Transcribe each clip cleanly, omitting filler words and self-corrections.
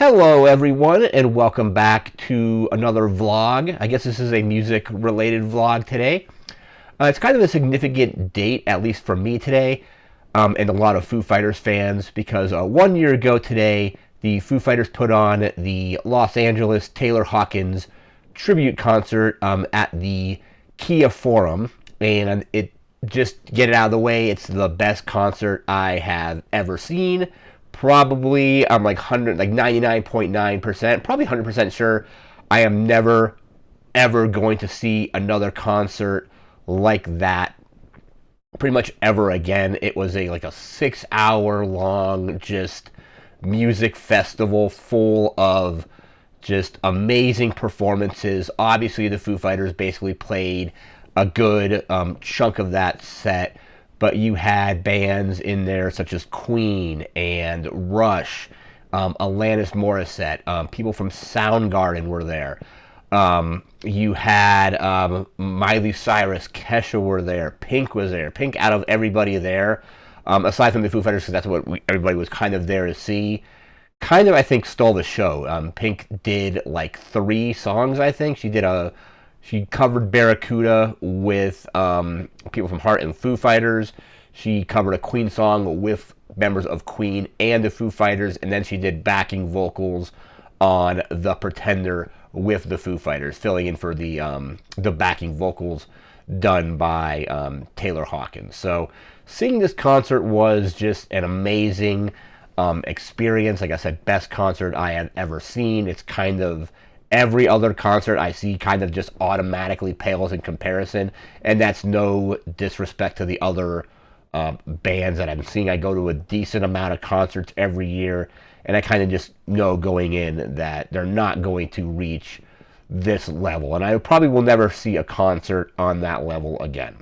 Hello everyone and welcome back to another vlog. I guess this is a music related vlog today. It's kind of a significant date, at least for me today, and a lot of Foo Fighters fans, because 1 year ago today, the Foo Fighters put on the Los Angeles Taylor Hawkins Tribute Concert at the Kia Forum, and just get it out of the way, it's the best concert I have ever seen. Probably I'm like 99.9%, probably 100% sure I am never ever going to see another concert like that pretty much ever again. It was a 6 hour long just music festival full of just amazing performances. Obviously the Foo Fighters basically played a good chunk of that set, but you had bands in there such as Queen and Rush, Alanis Morissette, people from Soundgarden were there. You had Miley Cyrus, Kesha were there, Pink was there. Pink, out of everybody there, aside from the Foo Fighters, because that's what everybody was kind of there to see, kind of, I think, stole the show. Pink did like 3 songs, I think. She covered Barracuda with people from Heart and Foo Fighters. She covered a Queen song with members of Queen and the Foo Fighters, and then she did backing vocals on The Pretender with the Foo Fighters, filling in for the backing vocals done by Taylor Hawkins. So seeing this concert was just an amazing experience. Like I said, best concert I have ever seen. It's kind of every other concert I see kind of just automatically pales in comparison, and that's no disrespect to the other bands that I'm seeing. I go to a decent amount of concerts every year, and I kind of just know going in that they're not going to reach this level, and I probably will never see a concert on that level again.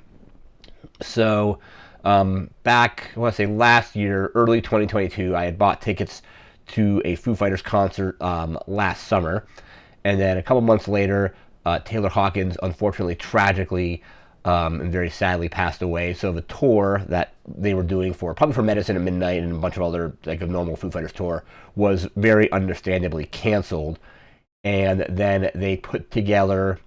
So back, I want to say last year, early 2022, I had bought tickets to a Foo Fighters concert last summer. And then a couple months later, Taylor Hawkins, unfortunately, tragically, and very sadly passed away. So the tour that they were doing probably for Medicine at Midnight and a bunch of other, like a normal Foo Fighters tour, was very understandably canceled. And then they put together,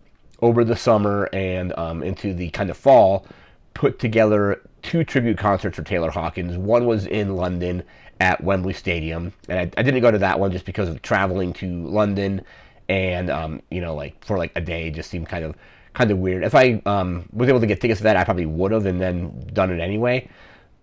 over the summer and into the kind of fall, put together 2 tribute concerts for Taylor Hawkins. One was in London at Wembley Stadium. And I didn't go to that one just because of traveling to London. And for like a day, just seemed kind of weird. If I was able to get tickets to that, I probably would have and then done it anyway.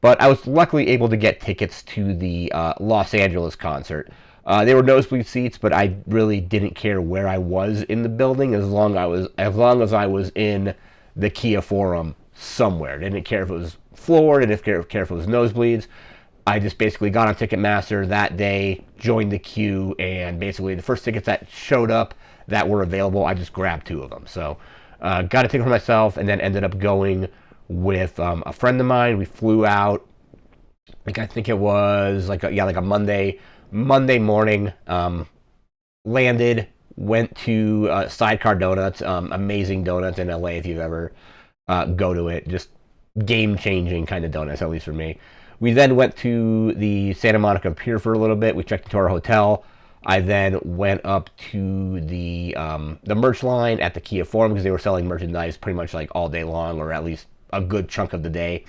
But I was luckily able to get tickets to the Los Angeles concert. They were nosebleed seats, but I really didn't care where I was in the building as long as I was in the Kia Forum somewhere. Didn't care if it was floor, didn't care if it was nosebleeds. I just basically got on Ticketmaster that day, joined the queue, and basically the first tickets that showed up that were available, I just grabbed 2 of them. So got a ticket for myself, and then ended up going with a friend of mine. We flew out, I think it was like a Monday morning. Landed, went to Sidecar Donuts, amazing donuts in LA if you've ever go to it. Just game-changing kind of donuts, at least for me. We then went to the Santa Monica Pier for a little bit. We checked into our hotel. I then went up to the merch line at the Kia Forum because they were selling merchandise pretty much like all day long, or at least a good chunk of the day.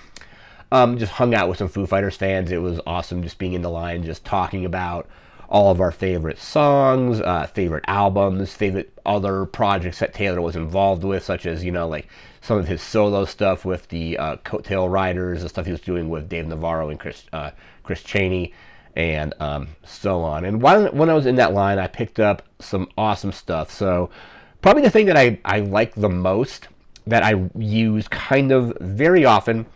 Just hung out with some Foo Fighters fans. It was awesome just being in the line, just talking about all of our favorite songs, favorite albums, favorite other projects that Taylor was involved with, such as, like some of his solo stuff with the Coattail Riders, the stuff he was doing with Dave Navarro and Chris Chaney, and so on. And when I was in that line, I picked up some awesome stuff. So probably the thing that I like the most, that I use kind of very often,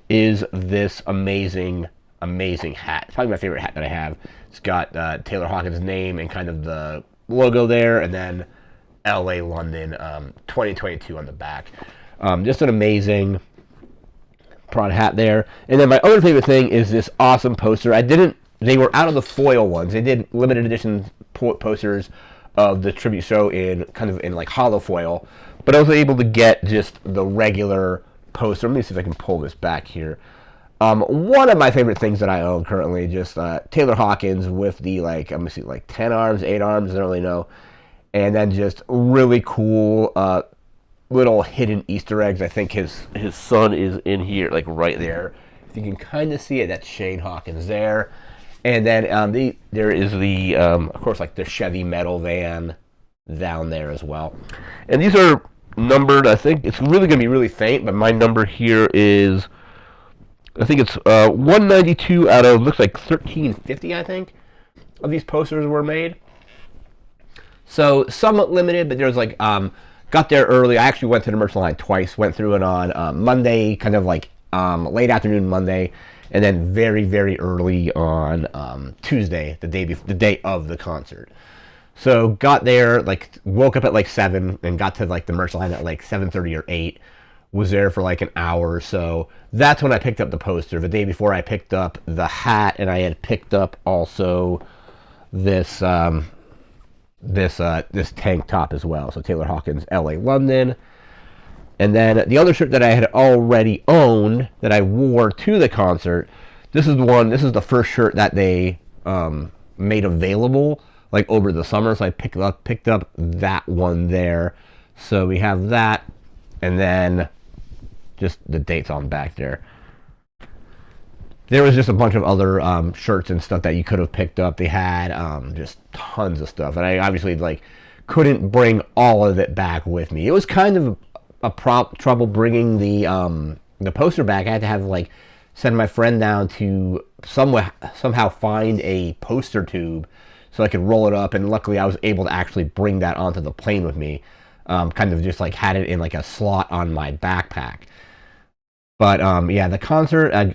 is this amazing hat. It's probably my favorite hat that I have. It's got Taylor Hawkins' name and kind of the logo there, and then LA London 2022 on the back. Just an amazing prod hat there. And then my other favorite thing is this awesome poster. They were out of the foil ones. They did limited edition posters of the tribute show in like hollow foil, but I was able to get just the regular poster. Let me see if I can pull this back here. One of my favorite things that I own currently, just Taylor Hawkins with the like, I'm gonna see, like 10 arms, 8 arms, I don't really know, and then just really cool little hidden Easter eggs. I think his son is in here, like right there. If you can kind of see it, that's Shane Hawkins there. And then there is the of course, like the Chevy metal van down there as well. And these are numbered. I think it's really gonna be really faint, but my number here is, I think it's 192 out of, looks like 1350, I think, of these posters were made. So somewhat limited, but there's like, got there early. I actually went to the merch line twice, went through it on Monday, kind of like late afternoon Monday, and then very, very early on Tuesday, the day of the concert. So got there, like woke up at like 7 and got to like the merch line at like 7:30 or 8. Was there for like an hour or so. That's when I picked up the poster. The day before I picked up the hat, and I had picked up also this this tank top as well. So Taylor Hawkins, LA, London. And then the other shirt that I had already owned that I wore to the concert, this is the first shirt that they made available like over the summer. So I picked up that one there. So we have that, and then just the dates on back there. There was just a bunch of other shirts and stuff that you could have picked up. They had just tons of stuff, and I obviously like couldn't bring all of it back with me. It was kind of a trouble bringing the poster back. I had to have like send my friend down to somehow find a poster tube so I could roll it up, and luckily I was able to actually bring that onto the plane with me. Kind of just like had it in like a slot on my backpack. But yeah, the concert, I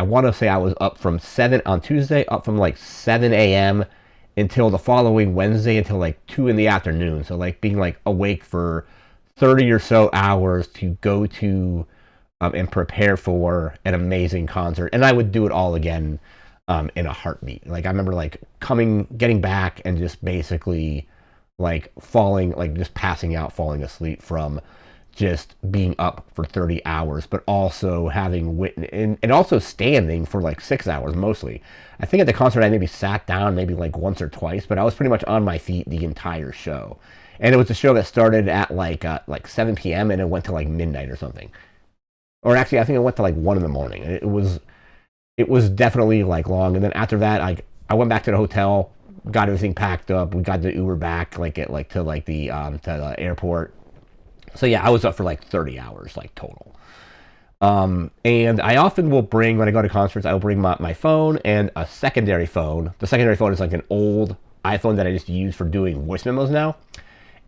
want to say I was up from 7 on Tuesday, up from like 7 a.m. until the following Wednesday until like 2 in the afternoon. So like being like awake for 30 or so hours to go to and prepare for an amazing concert. And I would do it all again in a heartbeat. Like I remember like getting back and just basically like falling, like just passing out, falling asleep from just being up for 30 hours, but also having witnessed and also standing for like 6 hours mostly. I think at the concert I maybe sat down maybe like once or twice, but I was pretty much on my feet the entire show. And it was a show that started at like 7 p.m. and it went to like midnight or something. Or actually, I think it went to like 1 in the morning. It was definitely like long. And then after that, I went back to the hotel, got everything packed up. We got the Uber back to the airport. So yeah, I was up for like 30 hours like total. And I often will bring, when I go to concerts, I will bring my phone and a secondary phone. The secondary phone is like an old iPhone that I just use for doing voice memos now.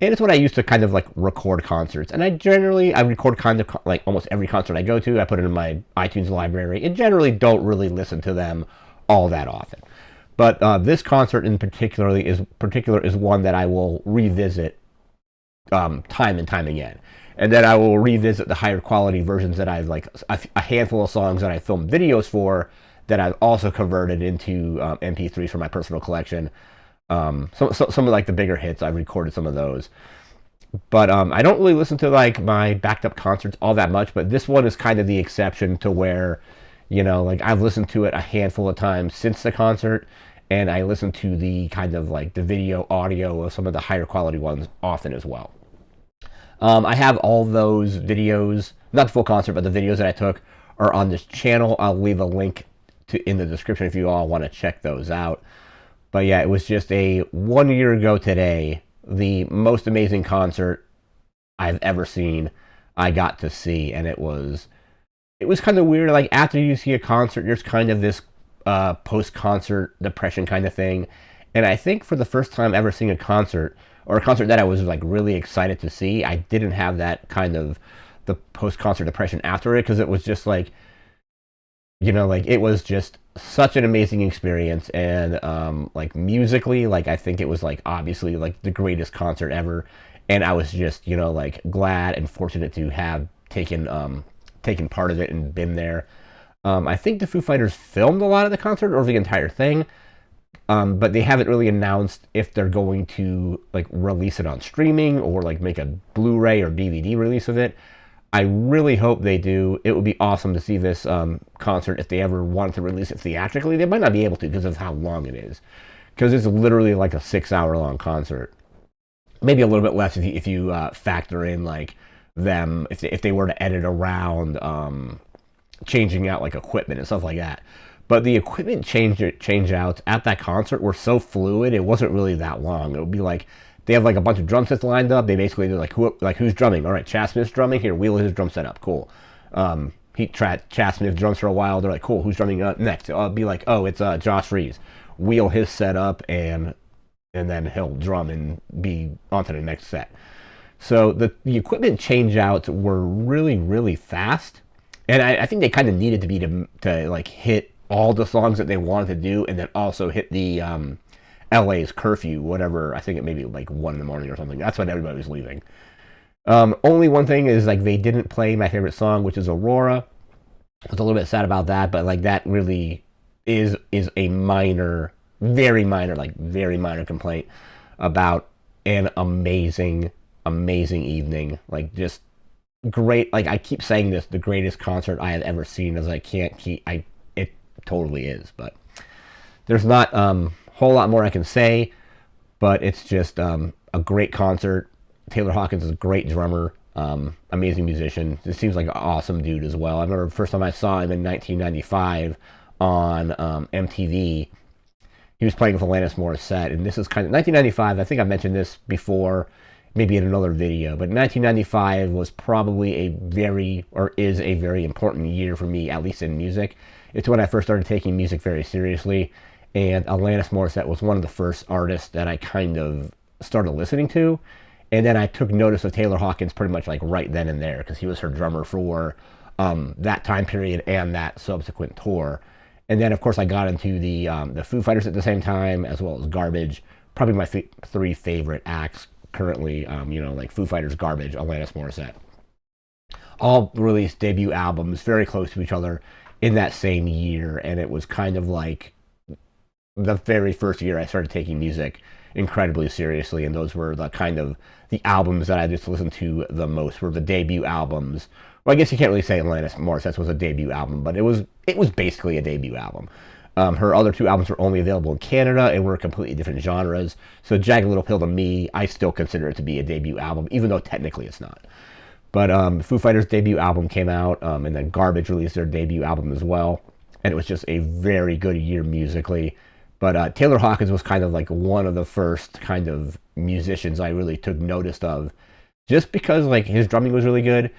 And it's what I use to kind of like record concerts. And I record kind of like almost every concert I go to. I put it in my iTunes library and generally don't really listen to them all that often. But this concert in particular is one that I will revisit time and time again. And then I will revisit the higher quality versions that I've like a handful of songs that I filmed videos for that I've also converted into MP3s for my personal collection. Some of like the bigger hits, I've recorded some of those. But I don't really listen to like my backed up concerts all that much, but this one is kind of the exception to where, like I've listened to it a handful of times since the concert, and I listen to the kind of like the video audio of some of the higher quality ones often as well. I have all those videos, not the full concert, but the videos that I took are on this channel. I'll leave a link in the description if you all want to check those out. But yeah, it was just 1 year ago today, the most amazing concert I've ever seen, I got to see, and it was kind of weird. Like after you see a concert, there's kind of this post-concert depression kind of thing. And I think for the first time ever seeing a concert, or a concert that I was like really excited to see, I didn't have that kind of the post-concert depression after it, because it was just like, like it was just such an amazing experience. And like musically, like I think it was like obviously like the greatest concert ever. And I was just, like glad and fortunate to have taken part of it and been there. I think the Foo Fighters filmed a lot of the concert or the entire thing. But they haven't really announced if they're going to like release it on streaming or like make a Blu-ray or DVD release of it. I really hope they do. It would be awesome to see this concert if they ever wanted to release it theatrically. They might not be able to because of how long it is. Because it's literally like a 6 hour long concert. Maybe a little bit less if you factor in like them if they were to edit around changing out like equipment and stuff like that. But the equipment change outs at that concert were so fluid. It wasn't really that long. It would be like they have like a bunch of drum sets lined up. They basically do like who's drumming. All right, Chad Smith's drumming. Here, wheel his drum set up. Cool. Chad Smith drums for a while. They're like, cool. Who's drumming next? It'll be like, oh, it's Josh Freese. Wheel his set up and then he'll drum and be on to the next set. So the equipment change outs were really, really fast. And I think they kind of needed to be to like hit all the songs that they wanted to do and then also hit the LA's curfew, whatever. I think it may be like 1 in the morning or something. That's when everybody was leaving. Only one thing is like they didn't play my favorite song, which is Aurora. I was a little bit sad about that, but like that really is a minor, very minor complaint about an amazing evening. Like just great. Like I keep saying this, the greatest concert I have ever seen. As I can't keep, it totally is. But there's not a whole lot more I can say. But it's just a great concert. Taylor Hawkins is a great drummer, amazing musician. It seems like an awesome dude as well. I remember the first time I saw him in 1995 on MTV. He was playing with Alanis Morissette, and this is kind of 1995. I think I mentioned this before, maybe in another video, but 1995 was probably is a very important year for me, at least in music. It's when I first started taking music very seriously, and Alanis Morissette was one of the first artists that I kind of started listening to. And then I took notice of Taylor Hawkins pretty much like right then and there, because he was her drummer for that time period and that subsequent tour. And then, of course, I got into the Foo Fighters at the same time, as well as Garbage. Probably my three favorite acts currently, like Foo Fighters, Garbage, Alanis Morissette. All released debut albums very close to each other in that same year. And it was kind of like the very first year I started taking music incredibly seriously. And those were the albums that I just listened to the most, were the debut albums. Well, I guess you can't really say Alanis Morissette's was a debut album, but it was basically a debut album. Her other two albums were only available in Canada and were completely different genres. So Jagged Little Pill, to me, I still consider it to be a debut album, even though technically it's not. But Foo Fighters' debut album came out, and then Garbage released their debut album as well. And it was just a very good year musically. But Taylor Hawkins was kind of like one of the first kind of musicians I really took notice of, just because like his drumming was really good,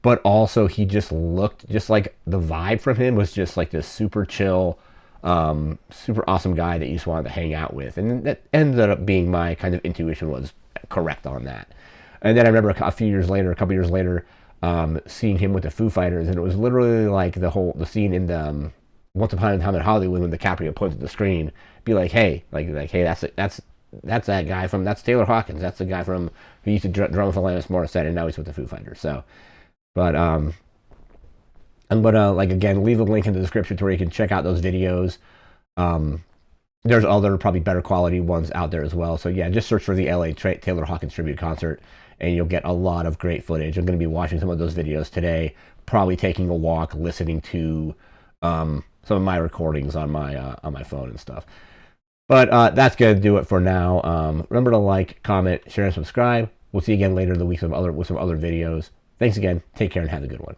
but also he just looked just like the vibe from him was just like this super chill, super awesome guy that you just wanted to hang out with. And that ended up being my kind of intuition was correct on that. And then I remember a couple years later, seeing him with the Foo Fighters, and it was literally like the scene in the Once Upon a Time in Hollywood when DiCaprio points at the screen, be like, hey, hey, that's that guy that's Taylor Hawkins. That's the guy from who used to drum with Alanis Morissette, and now he's with the Foo Fighters. So, but I'm gonna again leave a link in the description to where you can check out those videos. There's other probably better quality ones out there as well. So yeah, just search for the LA Taylor Hawkins Tribute Concert, and you'll get a lot of great footage. I'm gonna be watching some of those videos today, probably taking a walk, listening to some of my recordings on my phone and stuff. But that's going to do it for now. Remember to like, comment, share, and subscribe. We'll see you again later in the week with some other videos. Thanks again. Take care and have a good one.